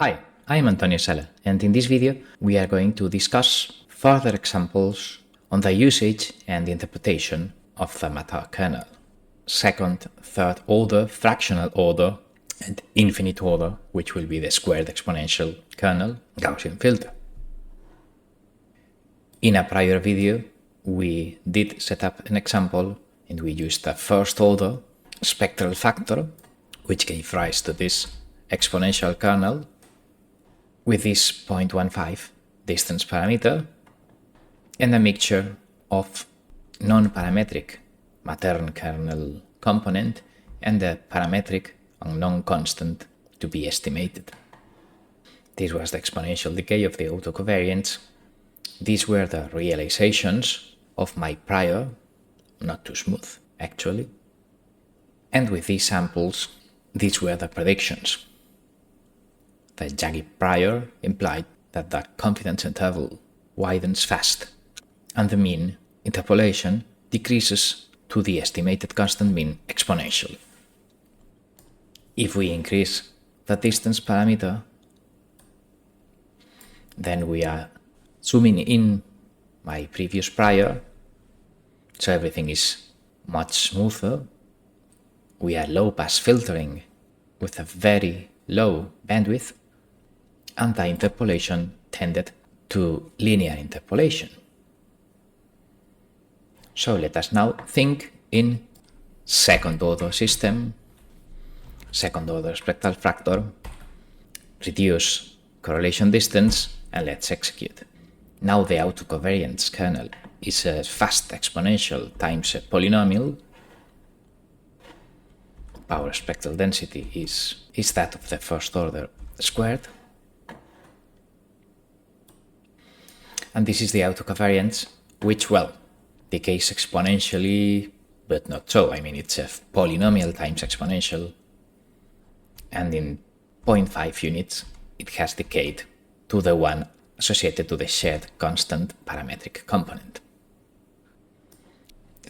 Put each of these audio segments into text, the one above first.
Hi, I'm Antonio Sala, and in this video we are going to discuss further examples on the usage and interpretation of the Matérn kernel. Second, third order, fractional order, and infinite order, which will be the squared exponential kernel Gaussian filter. In a prior video, we did set up an example and we used the first order spectral factor, which gave rise to this exponential kernel with this 0.15 distance parameter and a mixture of non-parametric Matérn kernel component and the parametric unknown constant to be estimated. This was the exponential decay of the autocovariance. These were the realizations of my prior, not too smooth actually, and with these samples, these were the predictions. The jaggy prior implied that the confidence interval widens fast and the mean interpolation decreases to the estimated constant mean exponentially. If we increase the distance parameter, then we are zooming in my previous prior, so everything is much smoother. We are low pass filtering with a very low bandwidth, and the interpolation tended to linear interpolation. So let us now think in second order system, second order spectral factor, reduce correlation distance, and let's execute. Now the autocovariance kernel is a fast exponential times a polynomial. Power spectral density is that of the first order squared. And this is the autocovariance, which, well, decays exponentially, but not so. I mean, it's a polynomial times exponential. And in 0.5 units, it has decayed to the one associated to the shared constant parametric component.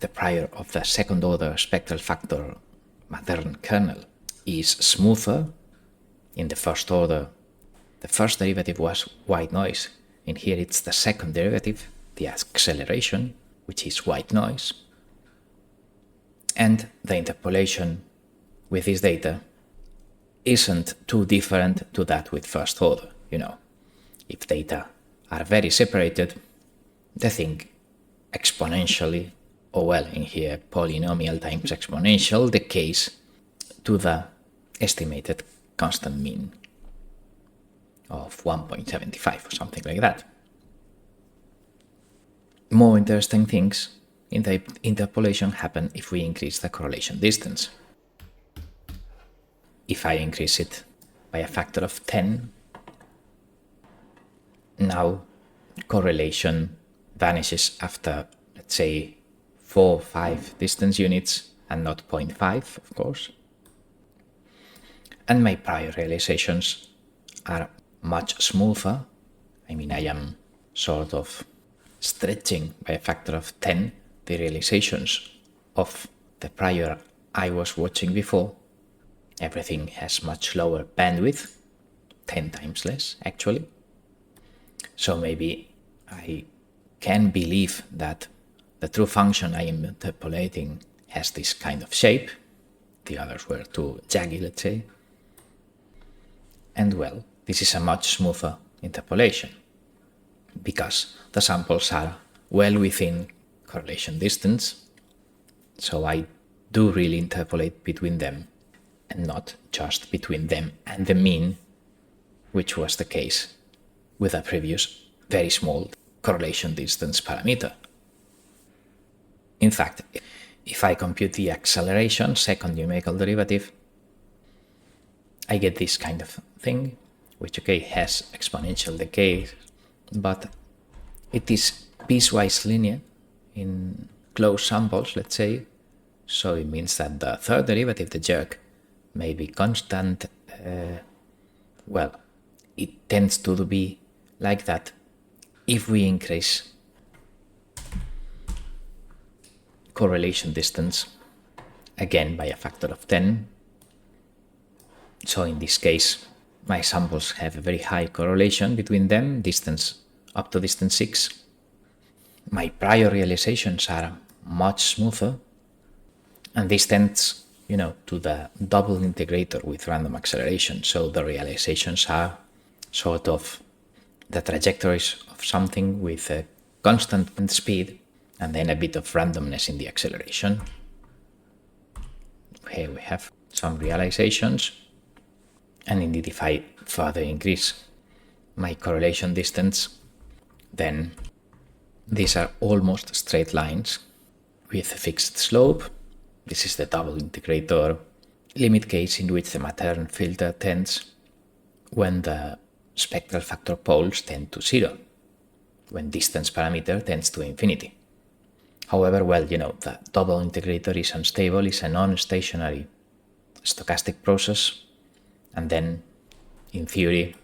The prior of the second order spectral factor Matérn kernel is smoother. In the first order, the first derivative was white noise, and here it's the second derivative, the acceleration, which is white noise. And the interpolation with this data isn't too different to that with first order. You know, if data are very separated, they think exponentially, or well, in here, polynomial times exponential decays to the estimated constant mean of 1.75 or something like that. More interesting things in the interpolation happen if we increase the correlation distance. If I increase it by a factor of 10, now correlation vanishes after, let's say, 4 or 5 distance units and not 0.5, of course. And my prior realizations are much smoother. I mean, I am sort of stretching by a factor of 10 the realizations of the prior I was watching before. Everything has much lower bandwidth, 10 times less actually. So maybe I can believe that the true function I am interpolating has this kind of shape. The others were too jaggy, let's say. And well, this is a much smoother interpolation because the samples are well within correlation distance. So I do really interpolate between them and not just between them and the mean, which was the case with a previous very small correlation distance parameter. In fact, if I compute the acceleration, second numerical derivative, I get this kind of thing, which has exponential decay, but it is piecewise linear in closed samples, let's say. So it means that the third derivative, the jerk, may be constant. Well, it tends to be like that if we increase correlation distance again by a factor of 10. So in this case, My samples have a very high correlation between them, distance up to distance 6. My prior realizations are much smoother, and this tends, to the double integrator with random acceleration. So the realizations are sort of the trajectories of something with a constant speed and then a bit of randomness in the acceleration. Here we have some realizations, and indeed if I further increase my correlation distance, then these are almost straight lines with a fixed slope. This is the double integrator limit case in which the Matérn filter tends when the spectral factor poles tend to 0, when distance parameter tends to infinity. However, the double integrator is unstable, is a non-stationary stochastic process, and then, in theory,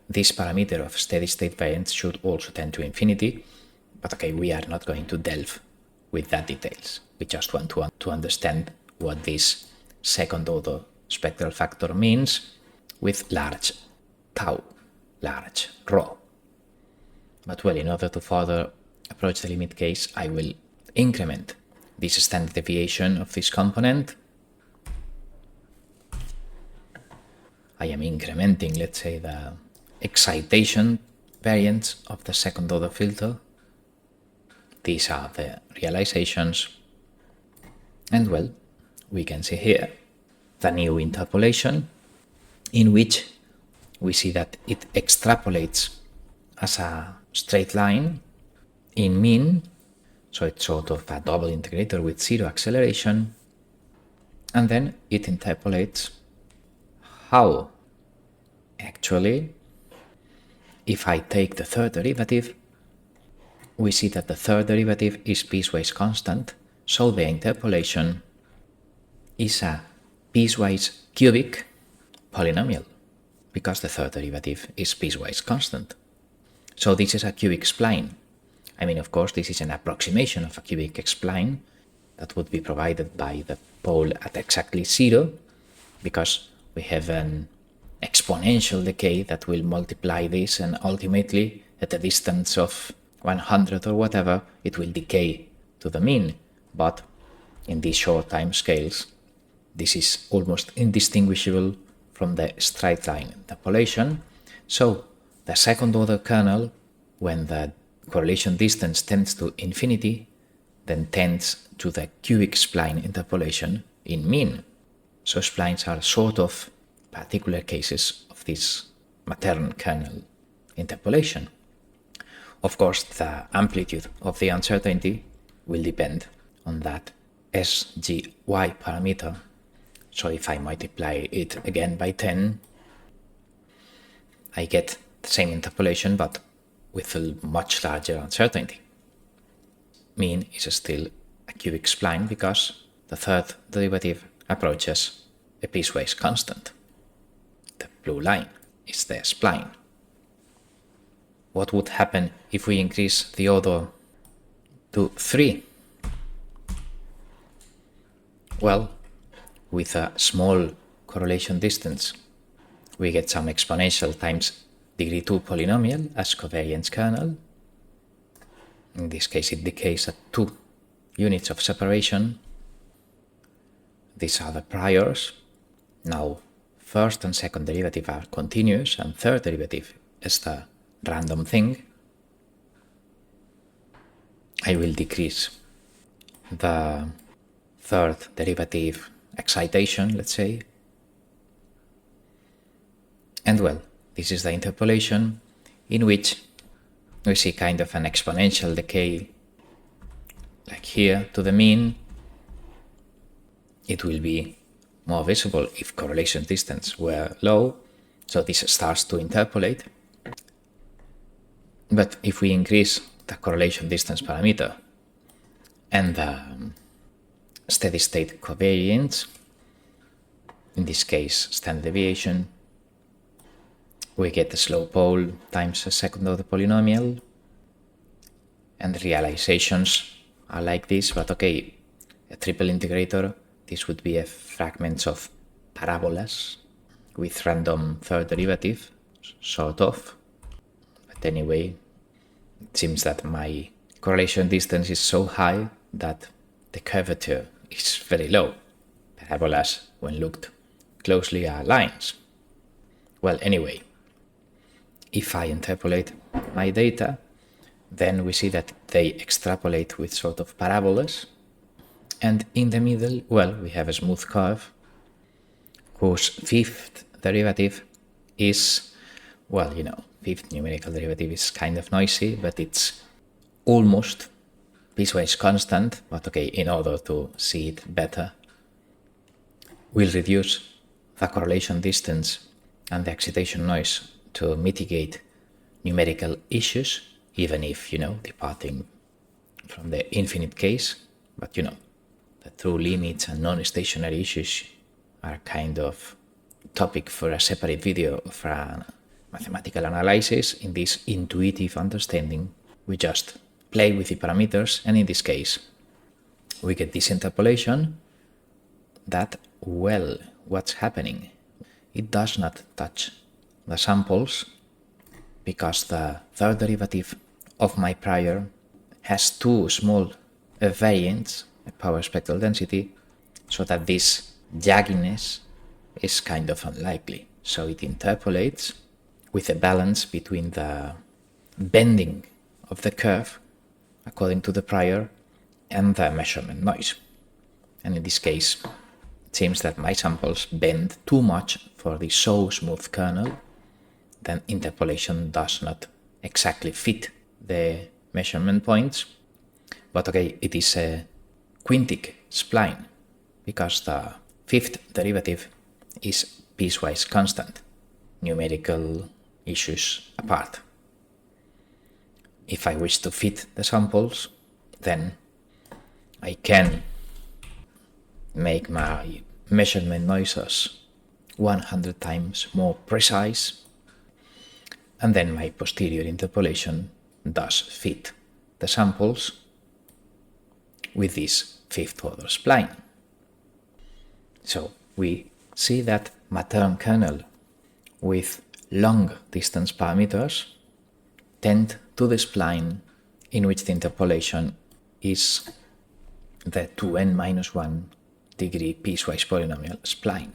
this parameter of steady-state variance should also tend to infinity, but okay, we are not going to delve with that details. We just want to understand what this second-order spectral factor means with large tau, large rho. But in order to further approach the limit case, I will increment this standard deviation of this component. I am incrementing, let's say, the excitation variance of the second order filter. These are the realizations. And we can see here the new interpolation, in which we see that it extrapolates as a straight line in mean, so it's sort of a double integrator with 0 acceleration, and then it interpolates how actually, if I take the third derivative, we see that the third derivative is piecewise constant, so the interpolation is a piecewise cubic polynomial, because the third derivative is piecewise constant. So this is a cubic spline. Of course, this is an approximation of a cubic spline that would be provided by the pole at exactly 0, because we have an exponential decay that will multiply this, and ultimately, at a distance of 100 or whatever, it will decay to the mean. But in these short time scales, this is almost indistinguishable from the straight line interpolation. So the second order kernel, when the correlation distance tends to infinity, then tends to the cubic spline interpolation in mean. So splines are sort of particular cases of this Matérn kernel interpolation. Of course, the amplitude of the uncertainty will depend on that SGY parameter. So if I multiply it again by 10, I get the same interpolation, but with a much larger uncertainty. Mean is still a cubic spline because the third derivative approaches a piecewise constant. The blue line is the spline. What would happen if we increase the order to 3? With a small correlation distance, we get some exponential times degree 2 polynomial as covariance kernel. In this case, it decays at 2 units of separation. These are the priors. Now, first and second derivative are continuous, and third derivative is the random thing. I will decrease the third derivative excitation, let's say. And this is the interpolation in which we see kind of an exponential decay, like here to the mean. It will be more visible if correlation distance were low, so this starts to interpolate. But if we increase the correlation distance parameter and the steady state covariance, in this case standard deviation, we get the slow pole times a second order polynomial, and realizations are like this, but okay, a triple integrator, this would be a fragments of parabolas, with random third derivative, sort of. But anyway, it seems that my correlation distance is so high that the curvature is very low. Parabolas, when looked closely, are lines. Well, anyway, if I interpolate my data, then we see that they extrapolate with sort of parabolas. And in the middle, well, we have a smooth curve whose fifth derivative is, well, fifth numerical derivative is kind of noisy, but it's almost piecewise constant. But okay, in order to see it better, we'll reduce the correlation distance and the excitation noise to mitigate numerical issues, even if, departing from the infinite case. But, the true limits and non-stationary issues are kind of topic for a separate video for a mathematical analysis. In this intuitive understanding, we just play with the parameters, and in this case, we get this interpolation that, well, what's happening? It does not touch the samples because the third derivative of my prior has too small a variance, a power spectral density, so that this jagginess is kind of unlikely. So it interpolates with a balance between the bending of the curve according to the prior and the measurement noise. And in this case, it seems that my samples bend too much for the so smooth kernel, then interpolation does not exactly fit the measurement points. But okay, it is a quintic spline because the fifth derivative is piecewise constant, numerical issues apart. If I wish to fit the samples, then I can make my measurement noises 100 times more precise, and then my posterior interpolation does fit the samples with this fifth order spline. So we see that Matérn kernel with long distance parameters tend to the spline in which the interpolation is the 2n-1 degree piecewise polynomial spline.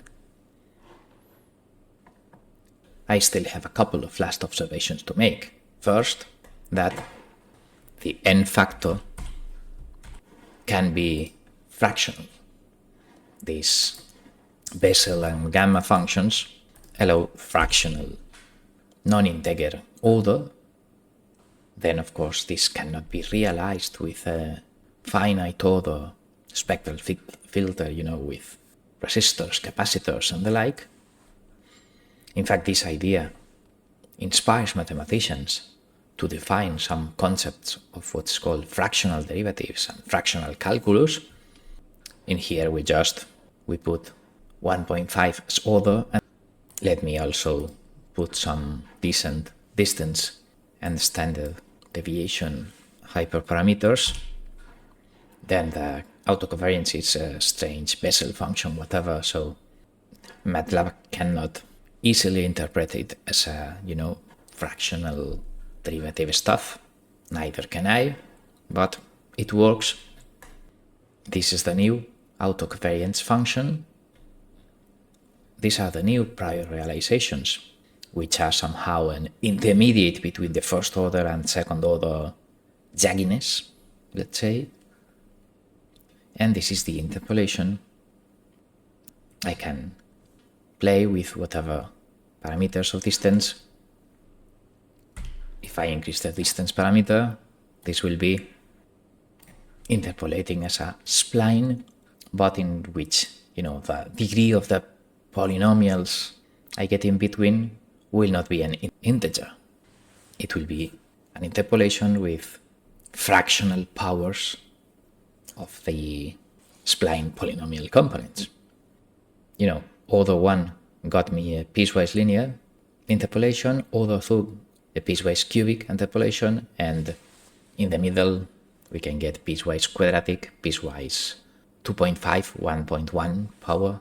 I still have a couple of last observations to make. First, that the n factor can be fractional. These Bessel and gamma functions allow fractional non-integer order. Then, of course, this cannot be realized with a finite order spectral filter, with resistors, capacitors, and the like. In fact, this idea inspires mathematicians to define some concepts of what's called fractional derivatives and fractional calculus. In here, we put 1.5 as order, and let me also put some decent distance and standard deviation hyperparameters. Then the autocovariance is a strange Bessel function, whatever, so MATLAB cannot easily interpret it as a, fractional derivative stuff. Neither can I, but it works. This is the new autocovariance function. These are the new prior realizations, which are somehow an intermediate between the first order and second order jagginess, let's say. And this is the interpolation. I can play with whatever parameters of distance. If I increase the distance parameter, this will be interpolating as a spline, but in which, the degree of the polynomials I get in between will not be an integer. It will be an interpolation with fractional powers of the spline polynomial components. Order 1 got me a piecewise linear interpolation, order 2 a piecewise cubic interpolation, and in the middle we can get piecewise quadratic, piecewise 2.5, 1.1 power,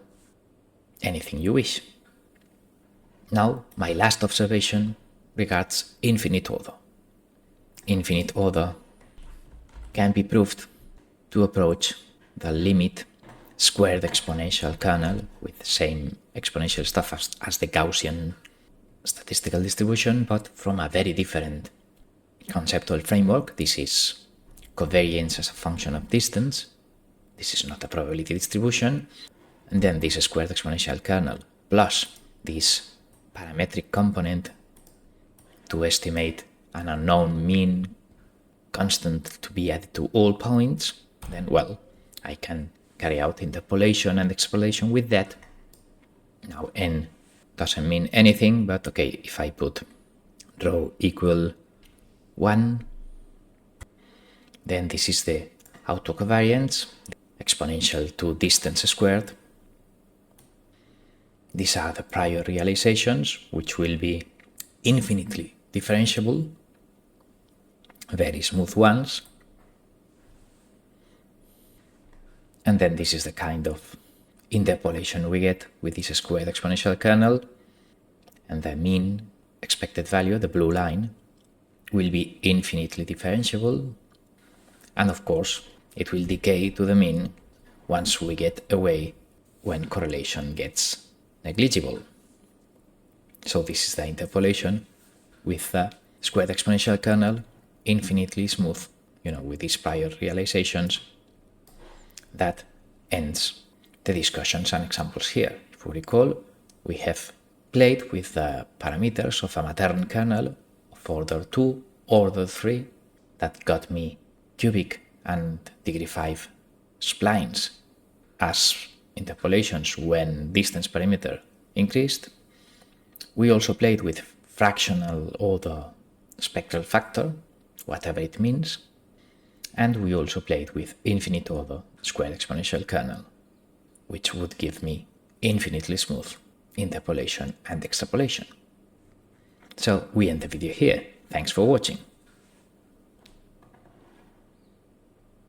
anything you wish. Now, my last observation regards infinite order. Infinite order can be proved to approach the limit squared exponential kernel with the same exponential stuff as the Gaussian statistical distribution, but from a very different conceptual framework. This is covariance as a function of distance. This is not a probability distribution. And then this squared exponential kernel plus this parametric component to estimate an unknown mean constant to be added to all points. Then, well, I can carry out interpolation and extrapolation with that. Now n doesn't mean anything, but okay, if I put rho equal 1, then this is the autocovariance, exponential to distance squared. These are the prior realizations, which will be infinitely differentiable, very smooth ones. And then this is the kind of interpolation we get with this squared exponential kernel. And the mean expected value, the blue line, will be infinitely differentiable. And of course, it will decay to the mean once we get away when correlation gets negligible. So this is the interpolation with the squared exponential kernel, infinitely smooth, with these prior realizations. That ends the discussions and examples here. If we recall, we have played with the parameters of a Matérn kernel of order 2, order 3, that got me cubic and degree 5 splines as interpolations when distance perimeter increased. We also played with fractional order spectral factor, whatever it means. And we also played with infinite order squared exponential kernel, which would give me infinitely smooth interpolation and extrapolation. So we end the video here. Thanks for watching.